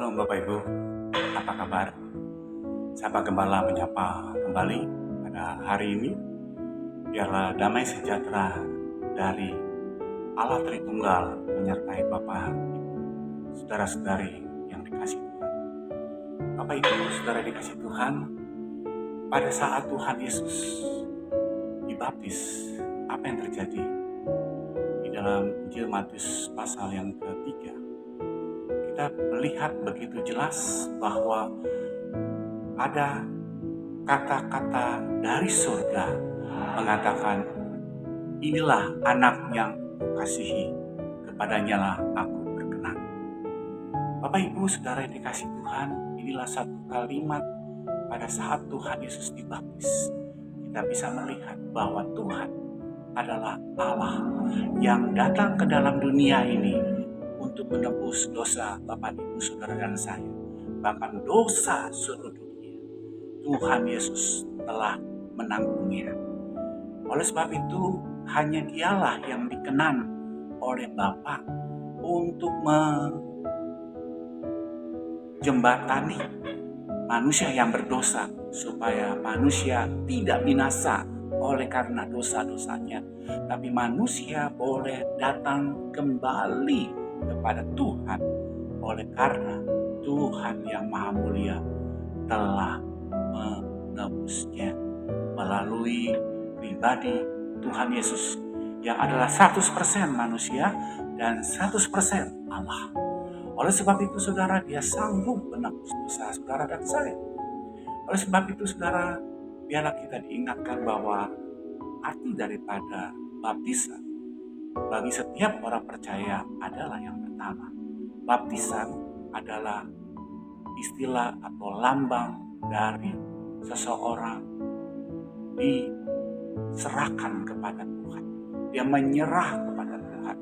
Shalom Bapak Ibu, apa kabar? Saya Pak Gembala menyapa kembali pada hari ini. Biarlah damai sejahtera dari Allah Tritunggal menyertai Bapak, saudara-saudari yang dikasihi Tuhan. Bapak Ibu, saudara dikasihi Tuhan, pada saat Tuhan Yesus dibaptis, apa yang terjadi? Di dalam Injil Matius pasal yang ketiga, kita melihat begitu jelas bahwa ada kata-kata dari surga mengatakan, inilah anak yang kukasihi, kepadanya lah aku berkenan. Bapak Ibu saudara yang dikasihi Tuhan, inilah satu kalimat pada saat Tuhan Yesus dibaptis. Kita bisa melihat bahwa Tuhan adalah Allah yang datang ke dalam dunia ini untuk menebus dosa Bapak Ibu saudara dan saya, bahkan dosa seluruh dunia. Tuhan Yesus telah menanggungnya. Oleh sebab itu, hanya Dialah yang dikenan oleh Bapa untuk menjembatani manusia yang berdosa, supaya manusia tidak binasa oleh karena dosa-dosanya, tapi manusia boleh datang kembali kepada Tuhan oleh karena Tuhan yang Maha Mulia telah menebusnya melalui pribadi Tuhan Yesus yang adalah 100% manusia dan 100% Allah. Oleh sebab itu saudara, Dia sanggup menebus dosa saudara dan saya. Oleh sebab itu saudara, biarlah kita diingatkan bahwa arti daripada baptisan bagi setiap orang percaya adalah yang pertama. Baptisan adalah istilah atau lambang dari seseorang diserahkan kepada Tuhan. Dia menyerah kepada Tuhan.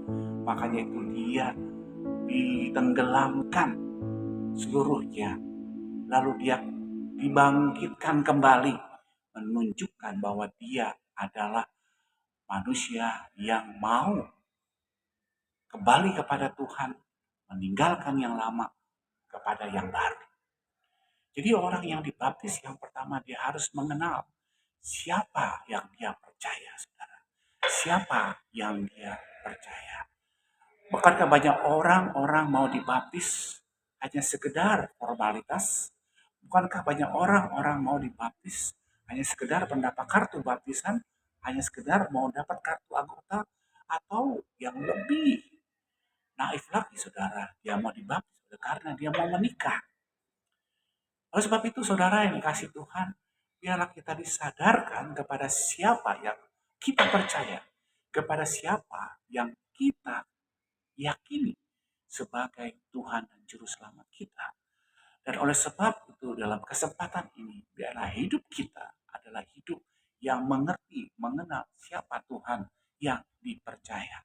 Makanya itu dia ditenggelamkan seluruhnya. Lalu dia dibangkitkan kembali, menunjukkan bahwa dia adalah manusia yang mau kembali kepada Tuhan, meninggalkan yang lama kepada yang baru. Jadi orang yang dibaptis yang pertama dia harus mengenal siapa yang dia percaya, saudara. Siapa yang dia percaya. Bukankah banyak orang mau dibaptis hanya sekedar formalitas? Bukankah banyak orang mau dibaptis hanya sekedar mendapat kartu baptisan, hanya sekedar mau dapat kartu anggota, atau yang lebih naif lagi saudara, dia mau dibaptis karena dia mau menikah. Oleh sebab itu saudara yang dikasih Tuhan, biarlah kita disadarkan kepada siapa yang kita percaya, kepada siapa yang kita yakini sebagai Tuhan dan Juru Selamat kita. Dan oleh sebab itu dalam kesempatan ini, biarlah hidup kita adalah hidup yang mengerti, mengenal siapa Tuhan yang dipercaya,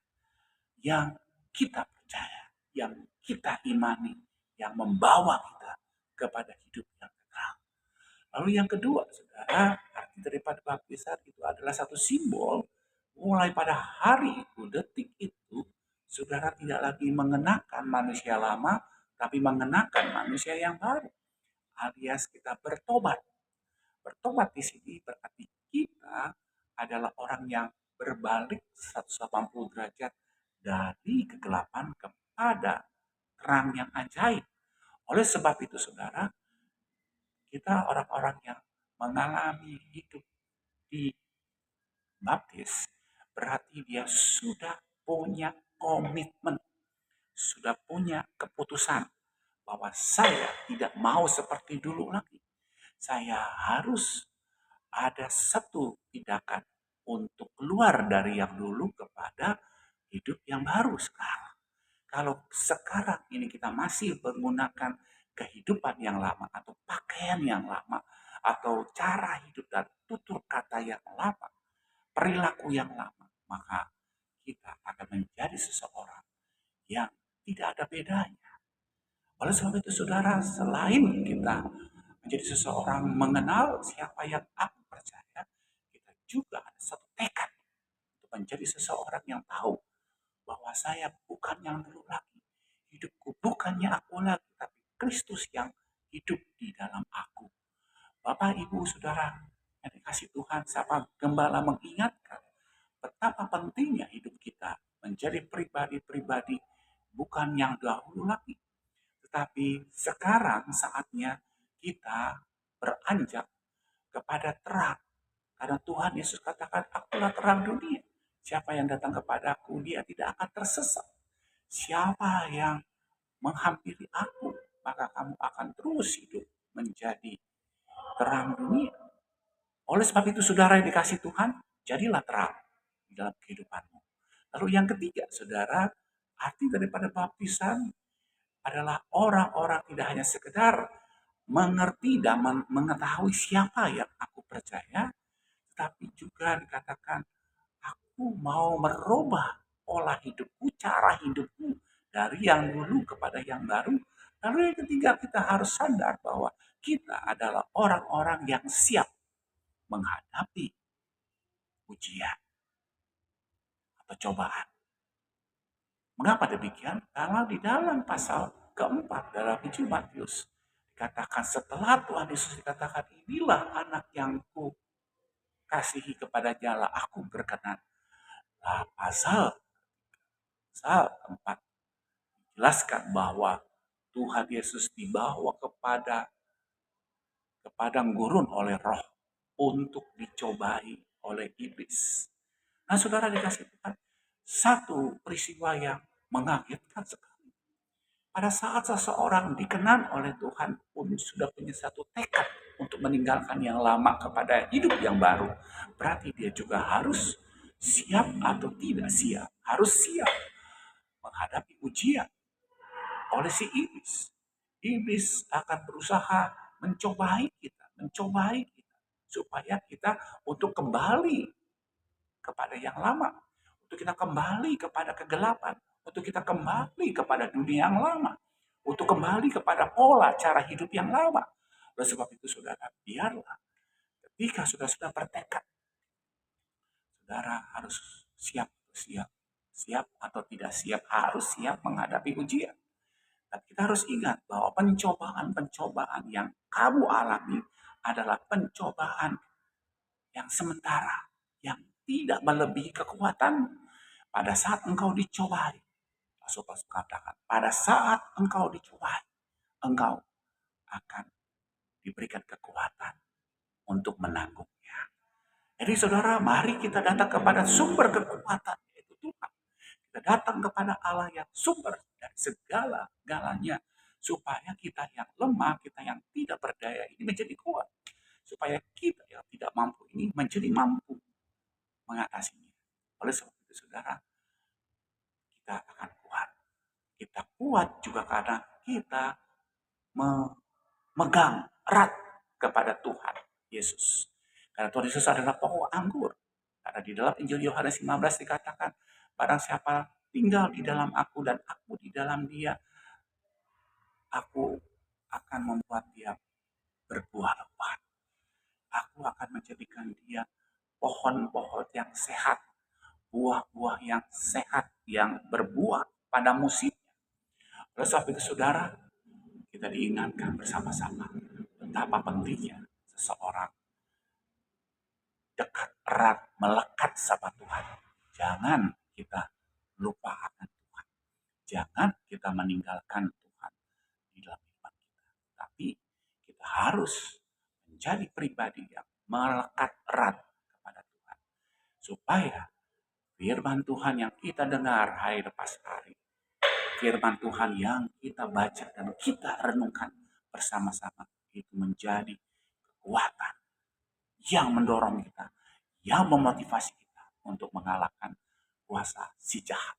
yang kita percaya, yang kita imani, yang membawa kita kepada hidup yang kekal. Lalu yang kedua, saudara, arti daripada baptisan itu adalah satu simbol mulai pada hari itu, detik itu, saudara tidak lagi mengenakan manusia lama, tapi mengenakan manusia yang baru. Alias kita bertobat. Bertobat di sini berarti kita adalah orang yang berbalik 180 derajat dari kegelapan kepada terang yang ajaib. Oleh sebab itu saudara, kita orang-orang yang mengalami hidup di baptis, berarti dia sudah punya komitmen, sudah punya keputusan bahwa saya tidak mau seperti dulu lagi. Saya harus ada satu tindakan untuk keluar dari yang dulu kepada hidup yang baru sekarang. Kalau sekarang ini kita masih menggunakan kehidupan yang lama atau pakaian yang lama atau cara hidup dan tutur kata yang lama, perilaku yang lama, maka kita akan menjadi seseorang yang tidak ada bedanya. Oleh sebab itu saudara, selain kita menjadi seseorang mengenal siapa yang aku percaya, kita juga ada satu tekad untuk menjadi seseorang yang tahu bahwa saya bukan yang dulu lagi. Hidupku bukannya aku lagi, tapi Kristus yang hidup di dalam aku. Bapak, Ibu, Saudara, yang dikasih Tuhan, siapa gembala mengingatkan betapa pentingnya hidup kita menjadi pribadi-pribadi bukan yang dahulu lagi. Tetapi sekarang saatnya kita beranjak kepada terang. Karena Tuhan Yesus katakan, akulah terang dunia. Siapa yang datang kepadaku, dia tidak akan tersesat. Siapa yang menghampiri aku, maka kamu akan terus hidup menjadi terang dunia. Oleh sebab itu, saudara yang dikasih Tuhan, jadilah terang di dalam kehidupanmu. Lalu yang ketiga, saudara, arti daripada baptisan adalah orang-orang tidak hanya sekedar mengerti dan mengetahui siapa yang aku percaya, tetapi juga dikatakan, aku mau merubah pola hidupku, cara hidupku dari yang dulu kepada yang baru. Lalu yang ketiga, kita harus sadar bahwa kita adalah orang-orang yang siap menghadapi ujian atau cobaan. Mengapa demikian? Karena di dalam pasal keempat dalam Injil Matius dikatakan setelah Tuhan Yesus dikatakan, inilah anak yang ku kasihi kepadanya lah aku berkenan. Nah, pasal keempat jelaskan bahwa Tuhan Yesus dibawa ke padang gurun oleh Roh untuk dicobai oleh iblis. Nah, saudara dikasih Tuhan, satu peristiwa yang mengagetkan sekali. Pada saat seseorang dikenan oleh Tuhan pun sudah punya satu tekad untuk meninggalkan yang lama kepada hidup yang baru. Berarti dia juga harus siap atau tidak siap. Harus siap menghadapi ujian oleh si iblis. Iblis akan berusaha mencobai kita supaya kita untuk kembali kepada yang lama, untuk kita kembali kepada kegelapan, untuk kita kembali kepada dunia yang lama, untuk kembali kepada pola cara hidup yang lama. Oleh sebab itu, saudara, biarlah ketika sudah bertekad, saudara harus siap atau tidak siap, harus siap menghadapi ujian. Dan kita harus ingat bahwa pencobaan-pencobaan yang kamu alami adalah pencobaan yang sementara, yang tidak melebihi kekuatan. Pada saat engkau dicobai, Rasul Paulus katakan, pada saat engkau dicobai, engkau akan diberikan kekuatan untuk menanggungnya. Jadi saudara, mari kita datang kepada sumber kekuatan, yaitu Tuhan. Kita datang kepada Allah yang sumber dari segala-galanya. Supaya kita yang lemah, kita yang tidak berdaya ini menjadi kuat. Supaya kita yang tidak mampu ini menjadi mampu mengatasinya. Oleh sebab itu, saudara, kita akan kuat. Kita kuat juga karena kita memegang erat kepada Tuhan Yesus. Karena Tuhan Yesus adalah pokok anggur. Karena di dalam Injil Yohanes 15 dikatakan, barang siapa tinggal di dalam aku dan aku di dalam dia, aku akan membuat dia berbuah lebat. Aku akan menjadikan dia pohon-pohon yang sehat, buah-buah yang sehat, yang berbuah pada musimnya. Oleh sebab itu, saudara, kita diingatkan bersama-sama betapa pentingnya seseorang dekat, erat, melekat sama Tuhan. Jangan kita lupa akan Tuhan. Jangan kita meninggalkan Tuhan di dalam iman kita. Tapi kita harus menjadi pribadi yang melekat erat kepada Tuhan. Supaya firman Tuhan yang kita dengar hari lepas hari, firman Tuhan yang kita baca dan kita renungkan bersama-sama, itu menjadi kekuatan yang mendorong kita, yang memotivasi kita untuk mengalahkan kuasa si jahat.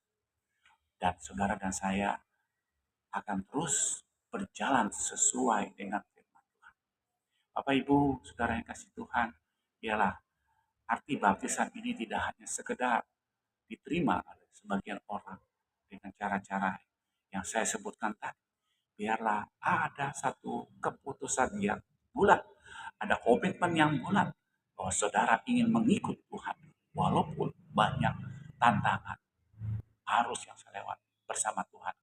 Dan saudara dan saya akan terus berjalan sesuai dengan firman Tuhan. Bapak Ibu, saudara yang kasih Tuhan, ialah arti baptisan ini tidak hanya sekedar diterima oleh sebagian orang dengan cara-cara yang saya sebutkan tadi. Biarlah ada satu keputusan yang bulat, ada komitmen yang bulat bahwa saudara ingin mengikut Tuhan walaupun banyak tantangan, arus yang saya lewati bersama Tuhan.